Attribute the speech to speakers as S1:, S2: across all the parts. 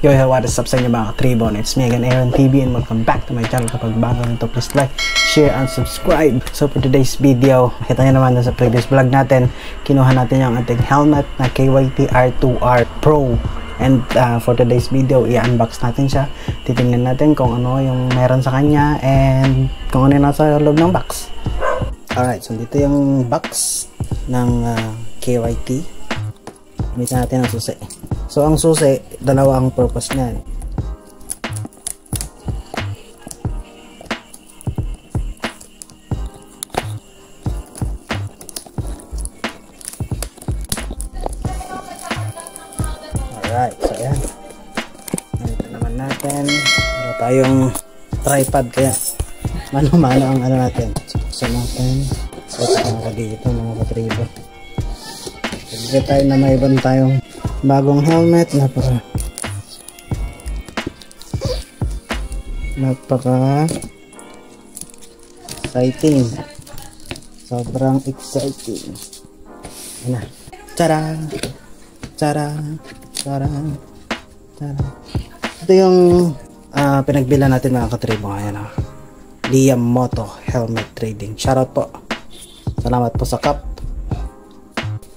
S1: Yo, what is up sa inyo mga katribon? It's me again, Aaron TV, and welcome back to my channel. Kapag bago nito, please like, share, and subscribe. So for today's video, nakita nyo naman sa previous vlog natin, kinuha natin yung ating helmet na KYT R2R Pro. And for today's video, i-unbox natin siya. Titingnan natin kung ano yung meron sa kanya and kung ano yung nasa loob ng box. Alright, so dito yung box ng KYT. Gamitin natin ang susi. So ang susi, dalawa ang purpose niyan. Alright, so yan. Ito naman natin. Wala tayong tripod kaya mano-mano ang ano natin. So natin. So ito dito mga katribo. Pagkita tayo na may iban tayong bagong helmet. Napaka exciting. Sobrang exciting. Ano? Tara! Tara! Tara! Tara! Ito yung pinagbilan natin mga katribo. Ayan o. Liam Moto Helmet Trading. Shoutout po. Salamat po sa cup.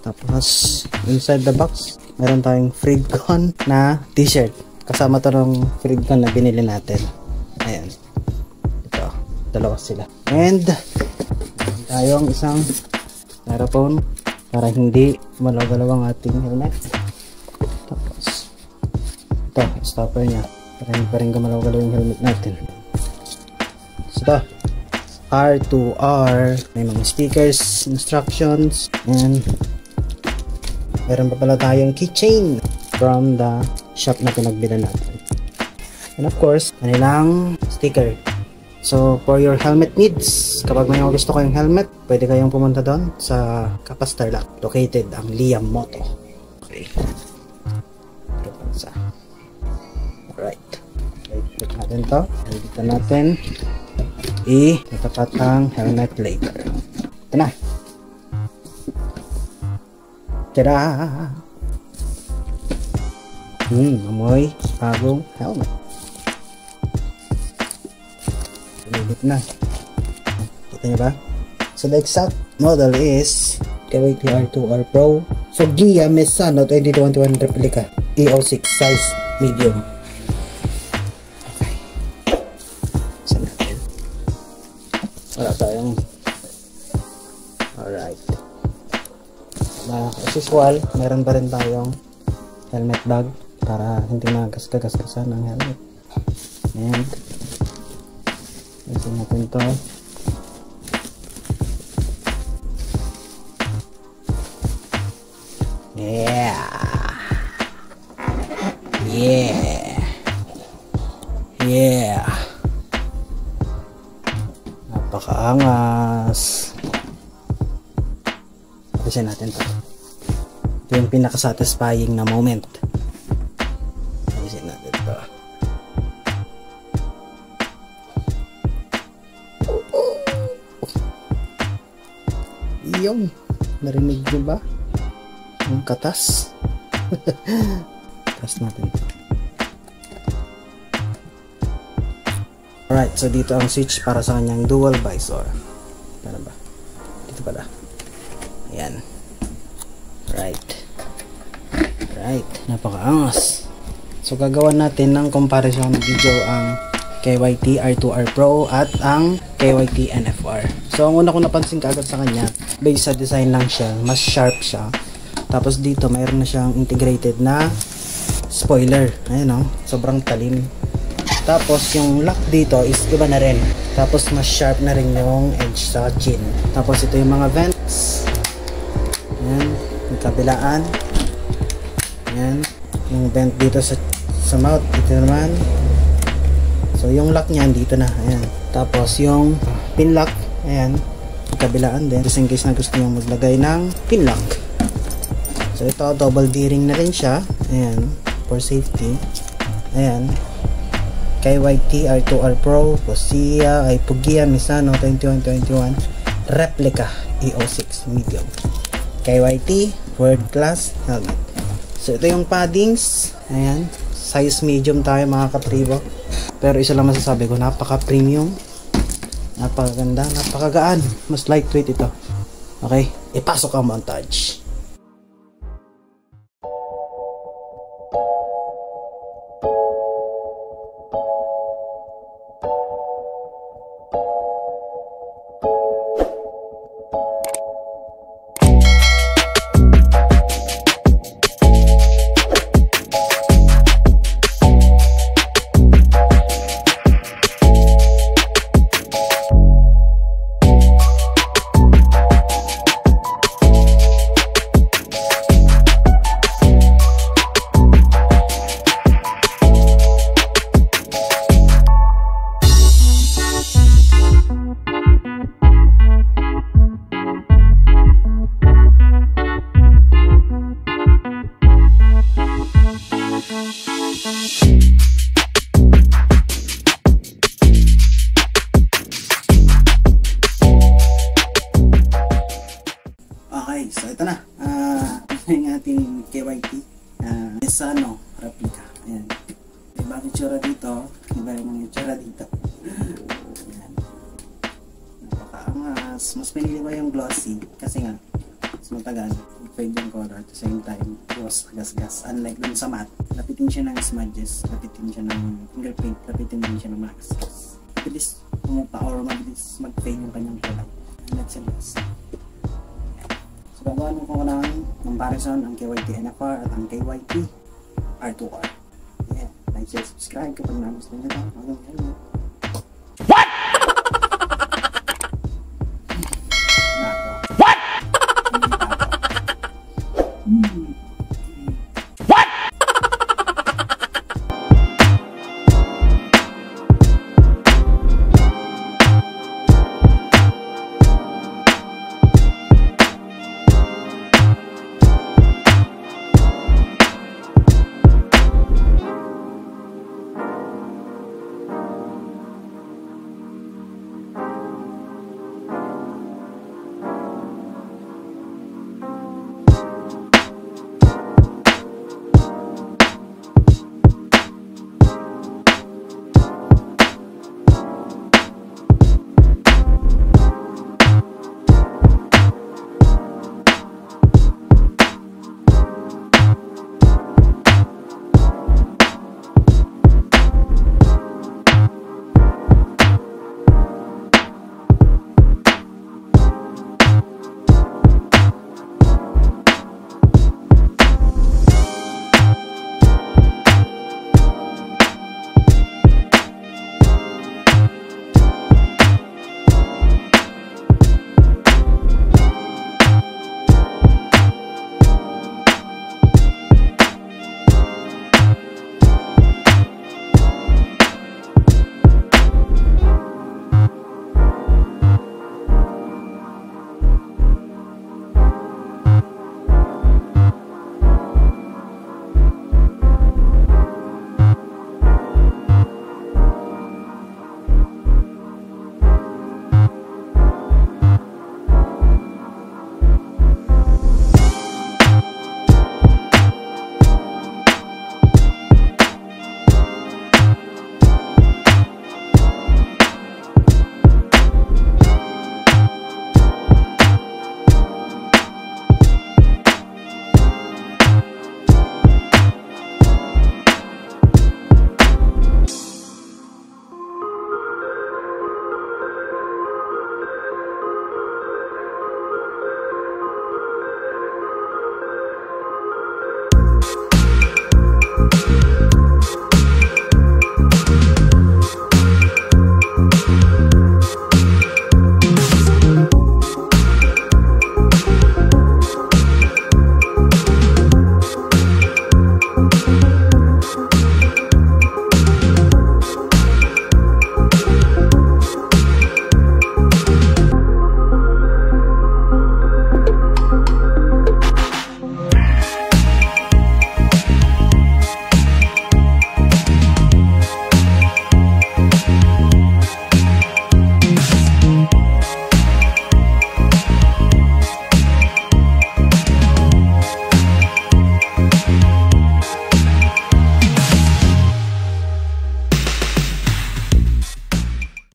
S1: Tapos inside the box meron tayong Freedcon na t-shirt. Kasama to ng Freedcon na binili natin. Ayan. Ito. Dalawa sila. And tayong isang styrofoam para hindi malaw-galaw ang ating helmet. Tapos ito, stopper nya para hindi pa rin gumalaw-galaw yung helmet natin. So ito, R2R. May mga stickers, instructions, and meron pa pala tayong keychain from the shop na pinagbilan natin. And of course, kanilang sticker. So, for your helmet needs, kapag may gusto kayong helmet, pwede kayong pumunta doon sa Capas Tarlac. Located ang Liam Moto. Okay. Alright. Click natin to. Dito natin itatapat ang helmet later. Ito na. Tada! Amoy bagong helmet. Sulit na. Kita nyo ba? So the exact model is KYT R2R Pro Foggia Mesano 2021 replica EO6 size medium. Okay. Saan natin? Wala tayong. Alright. As usual, meron pa rin tayong helmet bag para hindi magasgasan ng helmet. And isin natin ito. Yeah! Yeah! Yeah! Napakaangas! Isin natin ito. Ito yung pinaka-satisfying na moment. Isin natin ito. Yung narinig nyo ba? Ang katas. Katas natin ito. Alright, so dito ang switch para sa kanyang dual visor. Ano ba? Dito pala. Ayan. Right. Napakaangas. So gagawan natin ng comparison video ang KYT R2R Pro at ang KYT NFR. So ang una ko napansin kaagad sa kanya, based sa design lang siya, mas sharp siya. Tapos dito mayroon na siyang integrated na spoiler. Ayan o, sobrang talim. Tapos yung lock dito is iba na rin. Tapos mas sharp na rin yung edge sa chin. Tapos ito yung mga vents. Ayan, yung kabilaan. Ayan, yung vent dito sa mouth. Ito naman. So yung lock niyan dito na. Ayan. Tapos yung pin lock. Ayan, yung kabilaan din. Just in case na gusto nyo maglagay ng pin lock. So ito, double D-ring na rin siya. Ayan, for safety. Ayan. KYT R2R Pro Foggia Mesano 2021 replica EO6 medium. KYT world class helmet. So ito yung paddings. Ayan, size medium tayo mga katribo. Pero isa lang masasabi ko, napaka premium, napakaganda, napakagaan, mas lightweight ito. Okay, ipasok ang montage. Okay, so ito na. Yung ating KYT. Is replica. Ayan. Iba ang itsura dito. Iba yung itsura dito. Ayan. Napakaangas. Mas pinili ko yung glossy. Kasi nga, mas matagal. Fade yung color. At the same time, was gas-gas. Unlike dun sa matte, lapitin siya ng smudges. Lapitin siya ng fingerprint. Lapitin din siya ng maxes. Mabilis pumupa or mabilis mag-fade yung kanyang kulay. Unlike sa gloss. So, gagawin ko ng comparison ang KYT NFR at ang KYT R2R. Yeah, like, share, subscribe kapag nagustuhan nyo ito.